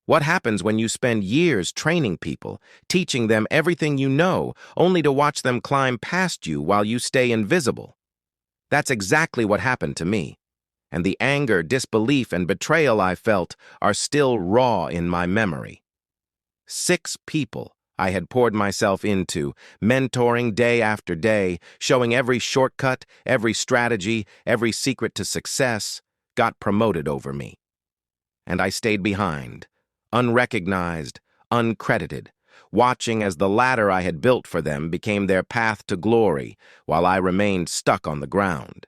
What happens when you spend years training people, teaching them everything you know, only to watch them climb past you while you stay invisible? That's exactly what happened to me, and the anger, disbelief, and betrayal I felt are still raw in my memory. 6 people I had poured myself into, mentoring day after day, showing every shortcut, every strategy, every secret to success, got promoted over me. And I stayed behind, unrecognized, uncredited, watching as the ladder I had built for them became their path to glory, while I remained stuck on the ground.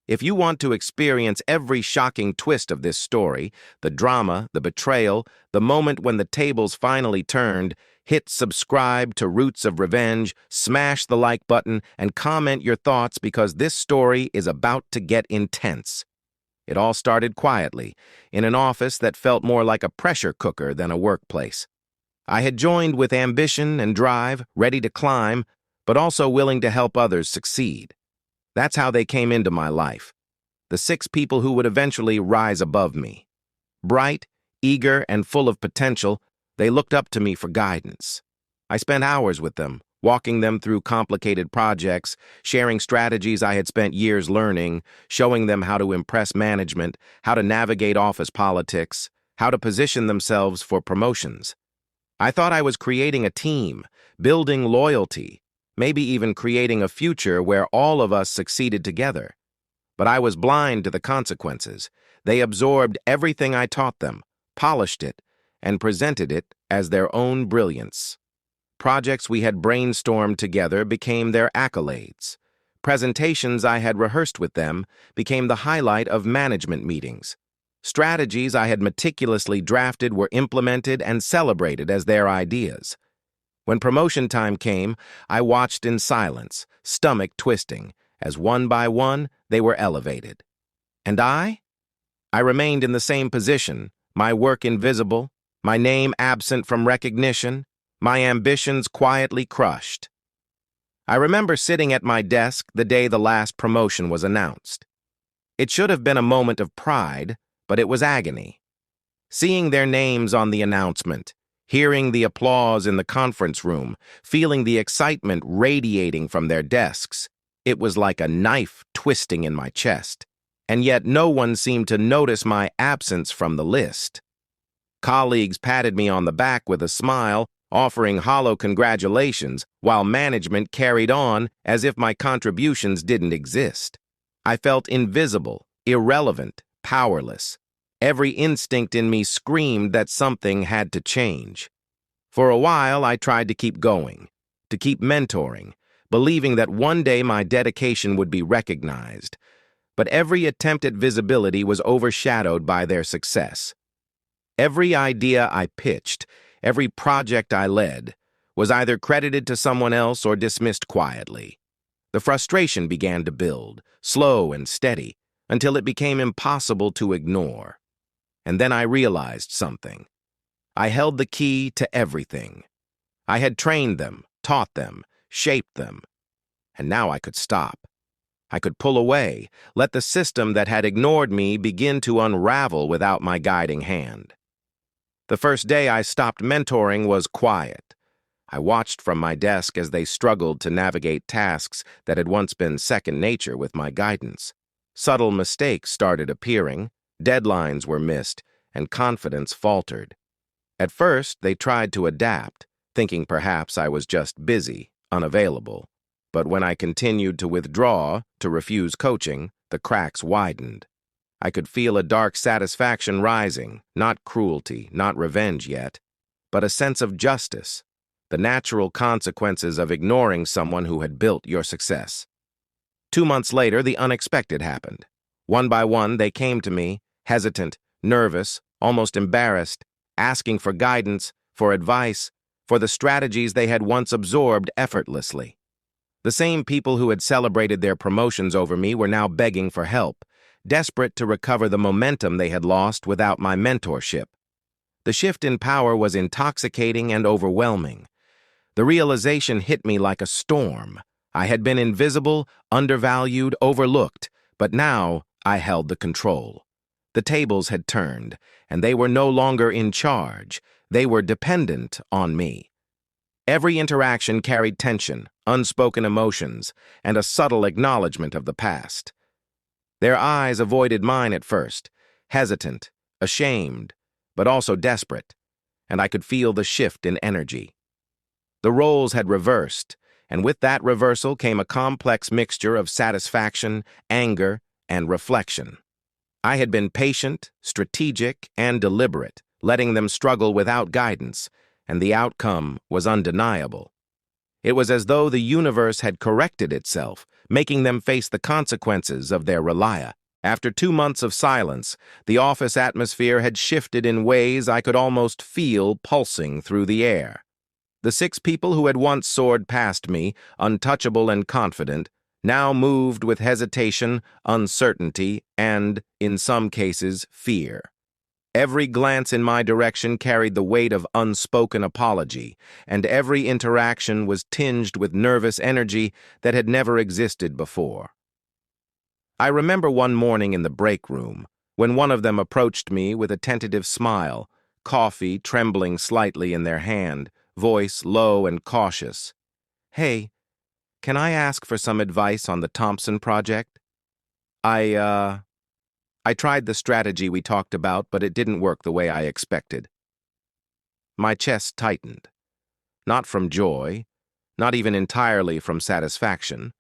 If you want to experience every shocking twist of this story, the drama, the betrayal, the moment when the tables finally turned, hit subscribe to Roots of Revenge, smash the like button, and comment your thoughts because this story is about to get intense. It all started quietly, in an office that felt more like a pressure cooker than a workplace. I had joined with ambition and drive, ready to climb, but also willing to help others succeed. That's how they came into my life. The 6 people who would eventually rise above me. Bright, eager, and full of potential, they looked up to me for guidance. I spent hours with them, walking them through complicated projects, sharing strategies I had spent years learning, showing them how to impress management, how to navigate office politics, how to position themselves for promotions. I thought I was creating a team, building loyalty, maybe even creating a future where all of us succeeded together. But I was blind to the consequences. They absorbed everything I taught them, polished it, and presented it as their own brilliance. Projects we had brainstormed together became their accolades. Presentations I had rehearsed with them became the highlight of management meetings. Strategies I had meticulously drafted were implemented and celebrated as their ideas. When promotion time came, I watched in silence, stomach twisting, as one by one they were elevated. And I remained in the same position, my work invisible, my name absent from recognition, my ambitions quietly crushed. I remember sitting at my desk the day the last promotion was announced. It should have been a moment of pride, but it was agony. Seeing their names on the announcement, hearing the applause in the conference room, feeling the excitement radiating from their desks, it was like a knife twisting in my chest. And yet no one seemed to notice my absence from the list. Colleagues patted me on the back with a smile, offering hollow congratulations, while management carried on as if my contributions didn't exist. I felt invisible, irrelevant, powerless. Every instinct in me screamed that something had to change. For a while, I tried to keep going, to keep mentoring, believing that one day my dedication would be recognized. But every attempt at visibility was overshadowed by their success. Every idea I pitched, every project I led, was either credited to someone else or dismissed quietly. The frustration began to build, slow and steady, until it became impossible to ignore. And then I realized something. I held the key to everything. I had trained them, taught them, shaped them. And now I could stop. I could pull away, let the system that had ignored me begin to unravel without my guiding hand. The first day I stopped mentoring was quiet. I watched from my desk as they struggled to navigate tasks that had once been second nature with my guidance. Subtle mistakes started appearing, deadlines were missed, and confidence faltered. At first, they tried to adapt, thinking perhaps I was just busy, unavailable. But when I continued to withdraw, to refuse coaching, the cracks widened. I could feel a dark satisfaction rising, not cruelty, not revenge yet, but a sense of justice, the natural consequences of ignoring someone who had built your success. 2 months later, the unexpected happened. One by one, they came to me, hesitant, nervous, almost embarrassed, asking for guidance, for advice, for the strategies they had once absorbed effortlessly. The same people who had celebrated their promotions over me were now begging for help, desperate to recover the momentum they had lost without my mentorship. The shift in power was intoxicating and overwhelming. The realization hit me like a storm. I had been invisible, undervalued, overlooked, but now I held the control. The tables had turned, and they were no longer in charge. They were dependent on me. Every interaction carried tension, unspoken emotions, and a subtle acknowledgement of the past. Their eyes avoided mine at first, hesitant, ashamed, but also desperate, and I could feel the shift in energy. The roles had reversed, and with that reversal came a complex mixture of satisfaction, anger, and reflection. I had been patient, strategic, and deliberate, letting them struggle without guidance, and the outcome was undeniable. It was as though the universe had corrected itself, making them face the consequences of their relia. After 2 months of silence, the office atmosphere had shifted in ways I could almost feel pulsing through the air. The 6 people who had once soared past me, untouchable and confident, now moved with hesitation, uncertainty, and, in some cases, fear. Every glance in my direction carried the weight of unspoken apology, and every interaction was tinged with nervous energy that had never existed before. I remember one morning in the break room, when one of them approached me with a tentative smile, coffee trembling slightly in their hand, voice low and cautious. "Hey, can I ask for some advice on the Thompson project? I tried the strategy we talked about, but it didn't work the way I expected." My chest tightened. Not from joy, not even entirely from satisfaction,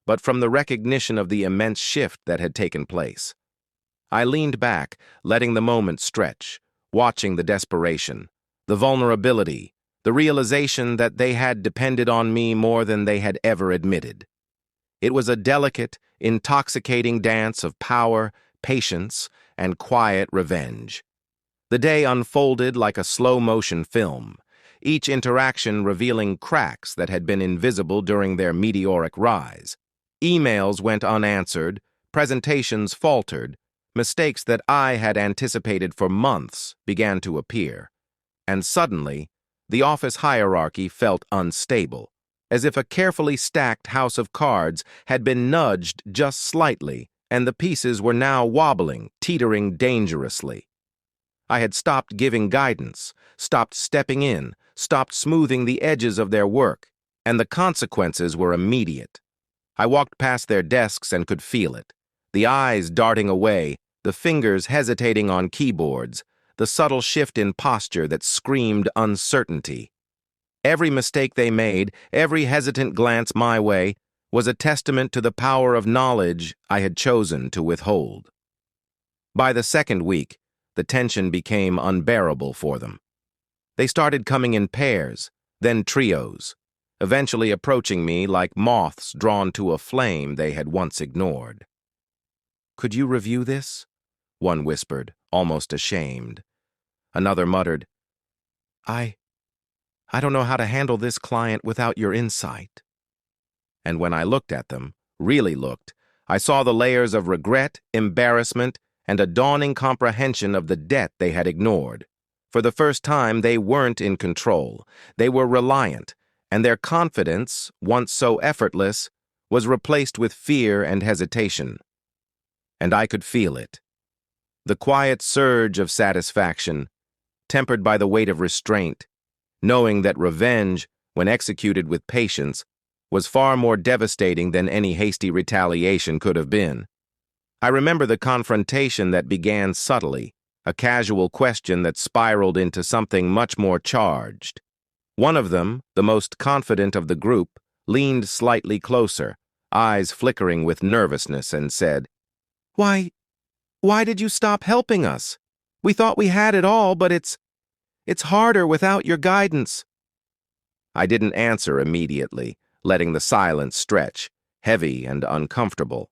but from the recognition of the immense shift that had taken place. I leaned back, letting the moment stretch, watching the desperation, the vulnerability, the realization that they had depended on me more than they had ever admitted. It was a delicate, intoxicating dance of power, patience, and quiet revenge. The day unfolded like a slow-motion film, each interaction revealing cracks that had been invisible during their meteoric rise. Emails went unanswered, presentations faltered, mistakes that I had anticipated for months began to appear. And suddenly, the office hierarchy felt unstable, as if a carefully stacked house of cards had been nudged just slightly, and the pieces were now wobbling, teetering dangerously. I had stopped giving guidance, stopped stepping in, stopped smoothing the edges of their work, and the consequences were immediate. I walked past their desks and could feel it, the eyes darting away, the fingers hesitating on keyboards, the subtle shift in posture that screamed uncertainty. Every mistake they made, every hesitant glance my way, was a testament to the power of knowledge I had chosen to withhold. By the second week, the tension became unbearable for them. They started coming in pairs, then trios, eventually approaching me like moths drawn to a flame they had once ignored. "Could you review this?" one whispered, almost ashamed. Another muttered, I don't know how to handle this client without your insight." And when I looked at them, really looked, I saw the layers of regret, embarrassment, and a dawning comprehension of the debt they had ignored. For the first time, they weren't in control. They were reliant, and their confidence, once so effortless, was replaced with fear and hesitation. And I could feel it. The quiet surge of satisfaction, tempered by the weight of restraint, knowing that revenge, when executed with patience, was far more devastating than any hasty retaliation could have been. I remember the confrontation that began subtly, a casual question that spiraled into something much more charged. One of them, the most confident of the group, leaned slightly closer, eyes flickering with nervousness, and said, Why did you stop helping us? We thought we had it all, but it's harder without your guidance." I didn't answer immediately, letting the silence stretch, heavy and uncomfortable.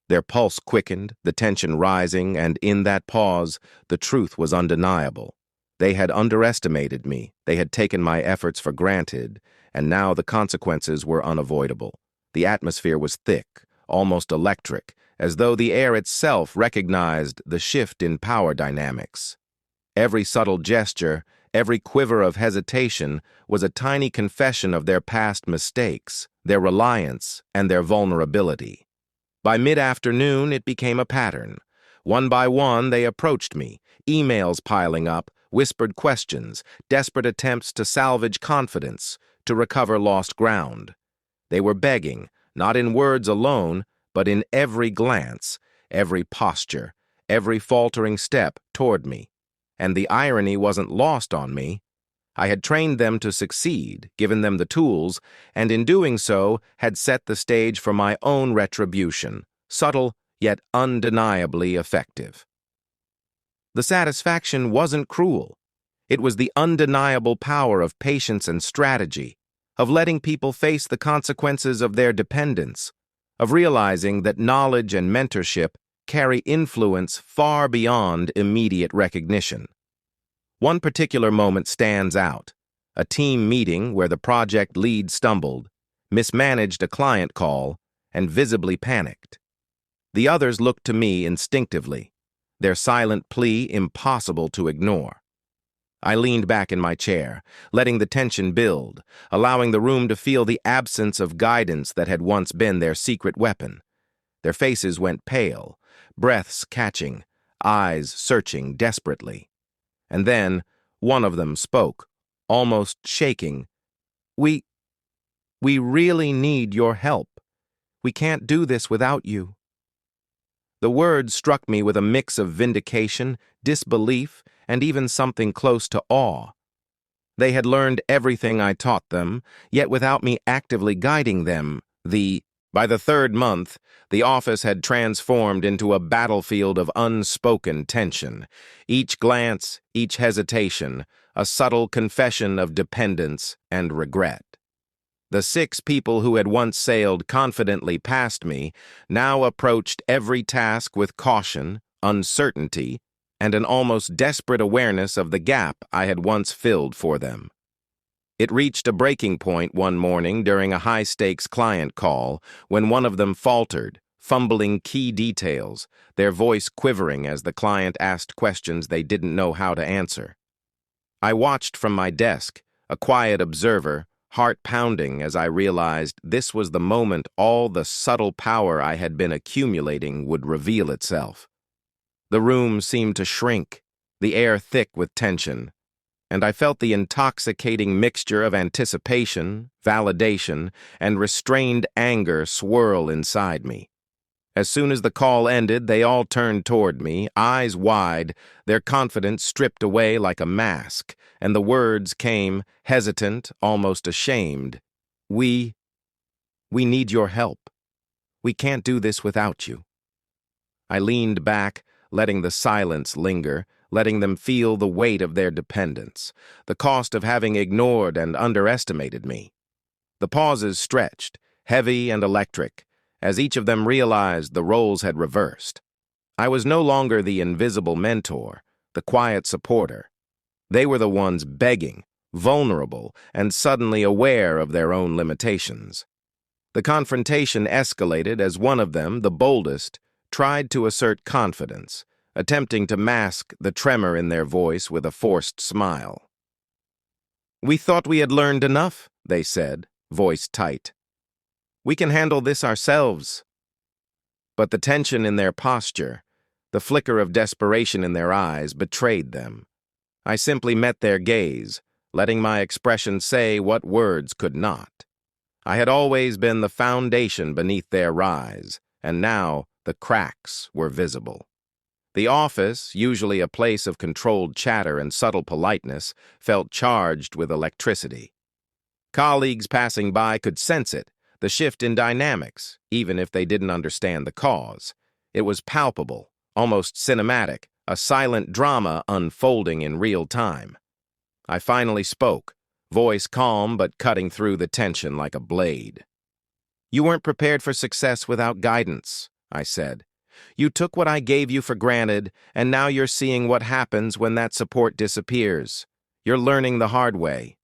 Their pulse quickened, the tension rising, and in that pause, the truth was undeniable. They had underestimated me, they had taken my efforts for granted, and now the consequences were unavoidable. The atmosphere was thick, almost electric, as though the air itself recognized the shift in power dynamics. Every subtle gesture, every quiver of hesitation was a tiny confession of their past mistakes, their reliance, and their vulnerability. By mid-afternoon, it became a pattern. One by one, they approached me, emails piling up, whispered questions, desperate attempts to salvage confidence, to recover lost ground. They were begging, not in words alone, but in every glance, every posture, every faltering step toward me. And the irony wasn't lost on me. I had trained them to succeed, given them the tools, and in doing so had set the stage for my own retribution, subtle yet undeniably effective. The satisfaction wasn't cruel. It was the undeniable power of patience and strategy, of letting people face the consequences of their dependence, of realizing that knowledge and mentorship carry influence far beyond immediate recognition. One particular moment stands out: a team meeting where the project lead stumbled, mismanaged a client call, and visibly panicked. The others looked to me instinctively, their silent plea impossible to ignore. I leaned back in my chair, letting the tension build, allowing the room to feel the absence of guidance that had once been their secret weapon. Their faces went pale, breaths catching, eyes searching desperately. And then one of them spoke, almost shaking. We really need your help. We can't do this without you." The words struck me with a mix of vindication, disbelief, and even something close to awe. They had learned everything I taught them, yet without me actively guiding them, by the third month, the office had transformed into a battlefield of unspoken tension. Each glance, each hesitation, a subtle confession of dependence and regret. The 6 people who had once sailed confidently past me now approached every task with caution, uncertainty, and an almost desperate awareness of the gap I had once filled for them. It reached a breaking point one morning during a high-stakes client call when one of them faltered, fumbling key details, their voice quivering as the client asked questions they didn't know how to answer. I watched from my desk, a quiet observer, heart pounding as I realized this was the moment all the subtle power I had been accumulating would reveal itself. The room seemed to shrink, the air thick with tension, and I felt the intoxicating mixture of anticipation, validation, and restrained anger swirl inside me. As soon as the call ended, they all turned toward me, eyes wide, their confidence stripped away like a mask, and the words came, hesitant, almost ashamed. We need your help. We can't do this without you." I leaned back, letting the silence linger, letting them feel the weight of their dependence, the cost of having ignored and underestimated me. The pauses stretched, heavy and electric, as each of them realized the roles had reversed. I was no longer the invisible mentor, the quiet supporter. They were the ones begging, vulnerable, and suddenly aware of their own limitations. The confrontation escalated as one of them, the boldest, tried to assert confidence, attempting to mask the tremor in their voice with a forced smile. "We thought we had learned enough," they said, voice tight. "We can handle this ourselves." But the tension in their posture, the flicker of desperation in their eyes betrayed them. I simply met their gaze, letting my expression say what words could not. I had always been the foundation beneath their rise, and now the cracks were visible. The office, usually a place of controlled chatter and subtle politeness, felt charged with electricity. Colleagues passing by could sense it, the shift in dynamics, even if they didn't understand the cause. It was palpable, almost cinematic, a silent drama unfolding in real time. I finally spoke, voice calm but cutting through the tension like a blade. "You weren't prepared for success without guidance," I said. "You took what I gave you for granted, and now you're seeing what happens when that support disappears. You're learning the hard way."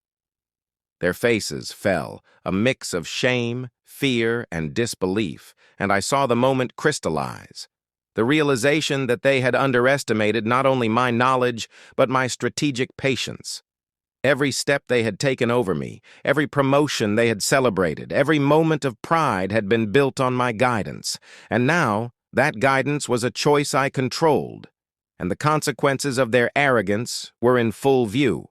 Their faces fell, a mix of shame, fear, and disbelief, and I saw the moment crystallize. The realization that they had underestimated not only my knowledge, but my strategic patience. Every step they had taken over me, every promotion they had celebrated, every moment of pride had been built on my guidance, and now That guidance was a choice I controlled, and the consequences of their arrogance were in full view.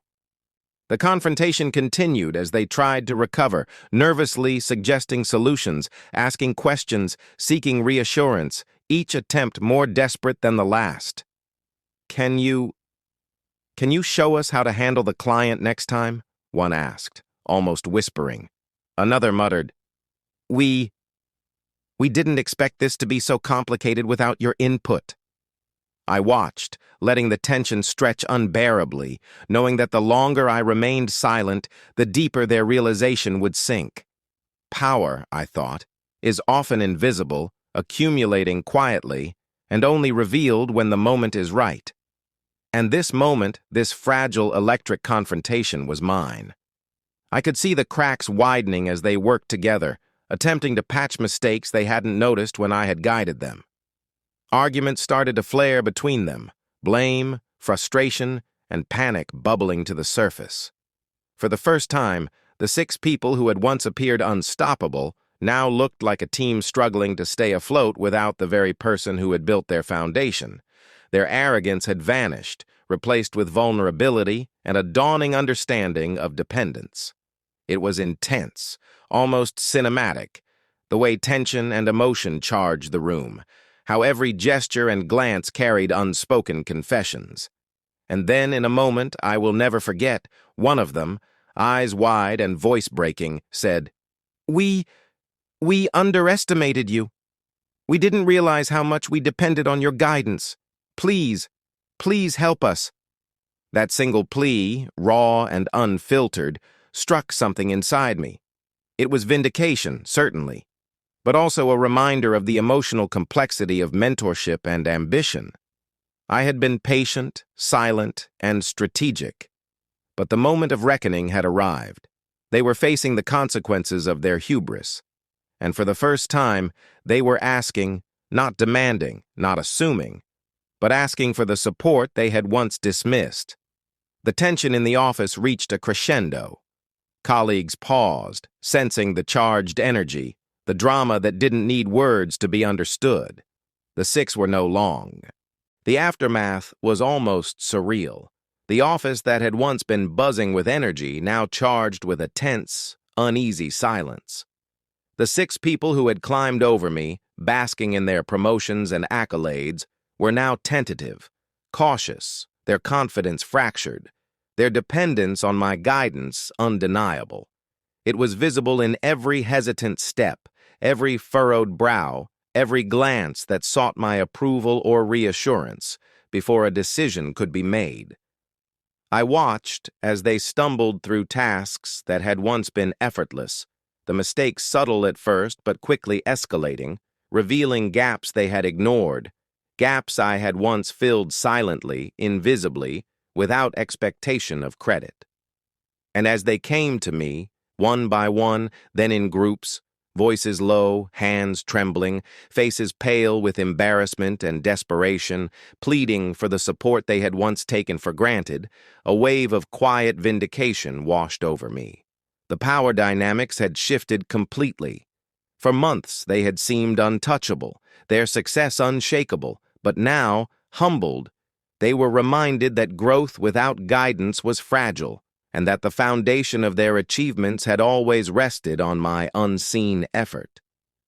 The confrontation continued as they tried to recover, nervously suggesting solutions, asking questions, seeking reassurance, each attempt more desperate than the last. Can you show us how to handle the client next time? One asked, almost whispering. Another muttered, We didn't expect this to be so complicated without your input. I watched, letting the tension stretch unbearably, knowing that the longer I remained silent, the deeper their realization would sink. Power, I thought, is often invisible, accumulating quietly, and only revealed when the moment is right. And this moment, this fragile electric confrontation, was mine. I could see the cracks widening as they worked together, attempting to patch mistakes they hadn't noticed when I had guided them. Arguments started to flare between them, blame, frustration, and panic bubbling to the surface. For the first time, the 6 people who had once appeared unstoppable now looked like a team struggling to stay afloat without the very person who had built their foundation. Their arrogance had vanished, replaced with vulnerability and a dawning understanding of dependence. It was intense, almost cinematic, the way tension and emotion charged the room, how every gesture and glance carried unspoken confessions. And then, in a moment I will never forget, one of them, eyes wide and voice breaking, said, We underestimated you. We didn't realize how much we depended on your guidance. Please help us." That single plea, raw and unfiltered, struck something inside me. It was vindication, certainly, but also a reminder of the emotional complexity of mentorship and ambition. I had been patient, silent, and strategic, but the moment of reckoning had arrived. They were facing the consequences of their hubris, and for the first time, they were asking, not demanding, not assuming, but asking for the support they had once dismissed. The tension in the office reached a crescendo. Colleagues paused, sensing the charged energy, the drama that didn't need words to be understood. The 6 were no long. The aftermath was almost surreal. The office that had once been buzzing with energy now charged with a tense, uneasy silence. The 6 people who had climbed over me, basking in their promotions and accolades, were now tentative, cautious, their confidence fractured, their dependence on my guidance undeniable. It was visible in every hesitant step, every furrowed brow, every glance that sought my approval or reassurance before a decision could be made. I watched as they stumbled through tasks that had once been effortless, the mistakes subtle at first but quickly escalating, revealing gaps they had ignored, gaps I had once filled silently, invisibly, without expectation of credit. And as they came to me, one by one, then in groups, voices low, hands trembling, faces pale with embarrassment and desperation, pleading for the support they had once taken for granted, a wave of quiet vindication washed over me. The power dynamics had shifted completely. For months they had seemed untouchable, their success unshakable, but now, humbled, they were reminded that growth without guidance was fragile, and that the foundation of their achievements had always rested on my unseen effort.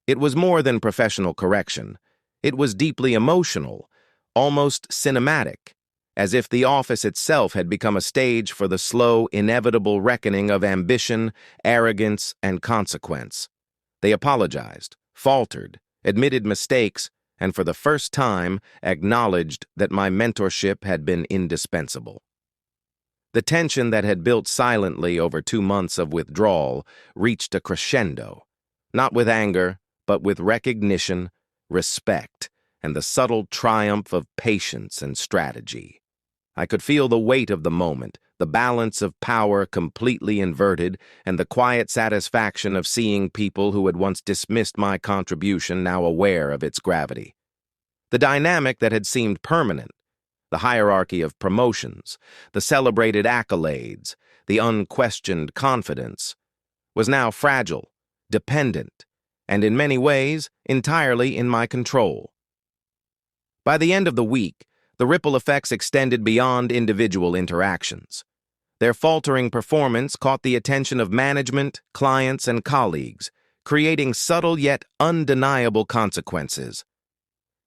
It was more than professional correction. It was deeply emotional, almost cinematic, as if the office itself had become a stage for the slow, inevitable reckoning of ambition, arrogance, and consequence. They apologized, faltered, admitted mistakes, and for the first time acknowledged that my mentorship had been indispensable. The tension that had built silently over 2 months of withdrawal reached a crescendo, not with anger, but with recognition, respect, and the subtle triumph of patience and strategy. I could feel the weight of the moment, the balance of power completely inverted, and the quiet satisfaction of seeing people who had once dismissed my contribution now aware of its gravity. The dynamic that had seemed permanent, the hierarchy of promotions, the celebrated accolades, the unquestioned confidence, was now fragile, dependent, and in many ways entirely in my control. By the end of the week, the ripple effects extended beyond individual interactions. Their faltering performance caught the attention of management, clients, and colleagues, creating subtle yet undeniable consequences.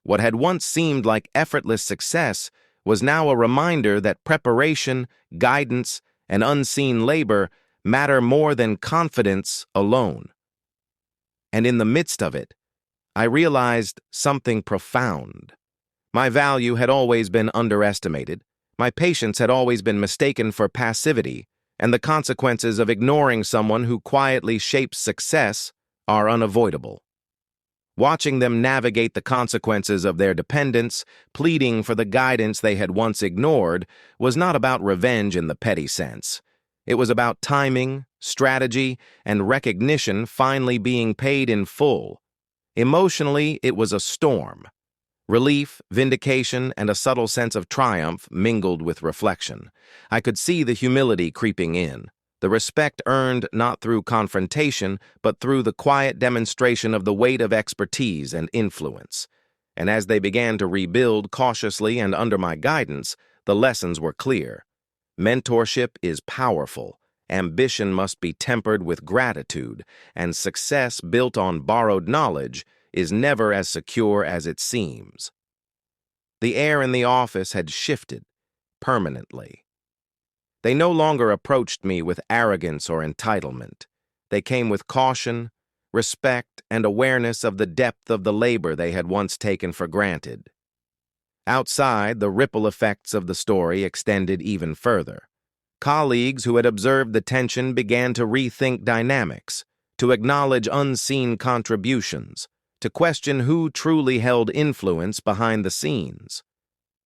What had once seemed like effortless success was now a reminder that preparation, guidance, and unseen labor matter more than confidence alone. And in the midst of it, I realized something profound. My value had always been underestimated, my patience had always been mistaken for passivity, and the consequences of ignoring someone who quietly shapes success are unavoidable. Watching them navigate the consequences of their dependence, pleading for the guidance they had once ignored, was not about revenge in the petty sense. It was about timing, strategy, and recognition finally being paid in full. Emotionally, it was a storm. Relief, vindication, and a subtle sense of triumph mingled with reflection. I could see the humility creeping in, the respect earned not through confrontation, but through the quiet demonstration of the weight of expertise and influence. And as they began to rebuild cautiously and under my guidance, the lessons were clear. Mentorship is powerful, ambition must be tempered with gratitude, and success built on borrowed knowledge is never as secure as it seems. The air in the office had shifted permanently. They no longer approached me with arrogance or entitlement. They came with caution, respect, and awareness of the depth of the labor they had once taken for granted. Outside, the ripple effects of the story extended even further. Colleagues who had observed the tension began to rethink dynamics, to acknowledge unseen contributions, to question who truly held influence behind the scenes.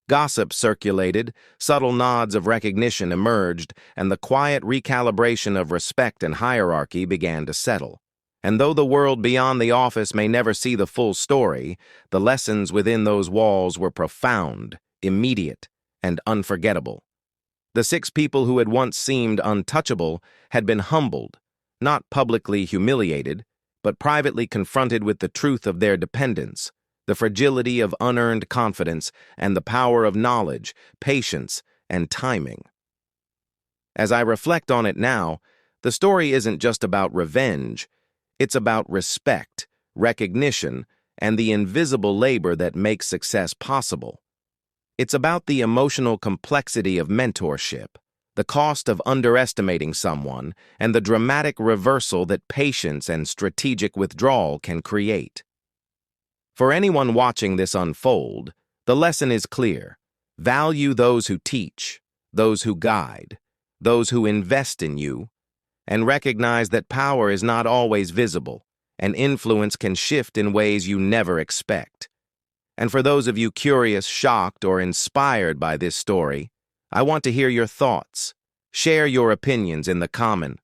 Gossip circulated, subtle nods of recognition emerged, and the quiet recalibration of respect and hierarchy began to settle. And though the world beyond the office may never see the full story, the lessons within those walls were profound, immediate, and unforgettable. The 6 people who had once seemed untouchable had been humbled, not publicly humiliated, but privately confronted with the truth of their dependence, the fragility of unearned confidence, and the power of knowledge, patience, and timing. As I reflect on it now, the story isn't just about revenge, it's about respect, recognition, and the invisible labor that makes success possible. It's about the emotional complexity of mentorship, the cost of underestimating someone, and the dramatic reversal that patience and strategic withdrawal can create. For anyone watching this unfold, the lesson is clear. Value those who teach, those who guide, those who invest in you, and recognize that power is not always visible, and influence can shift in ways you never expect. And for those of you curious, shocked, or inspired by this story, I want to hear your thoughts. Share your opinions in the comment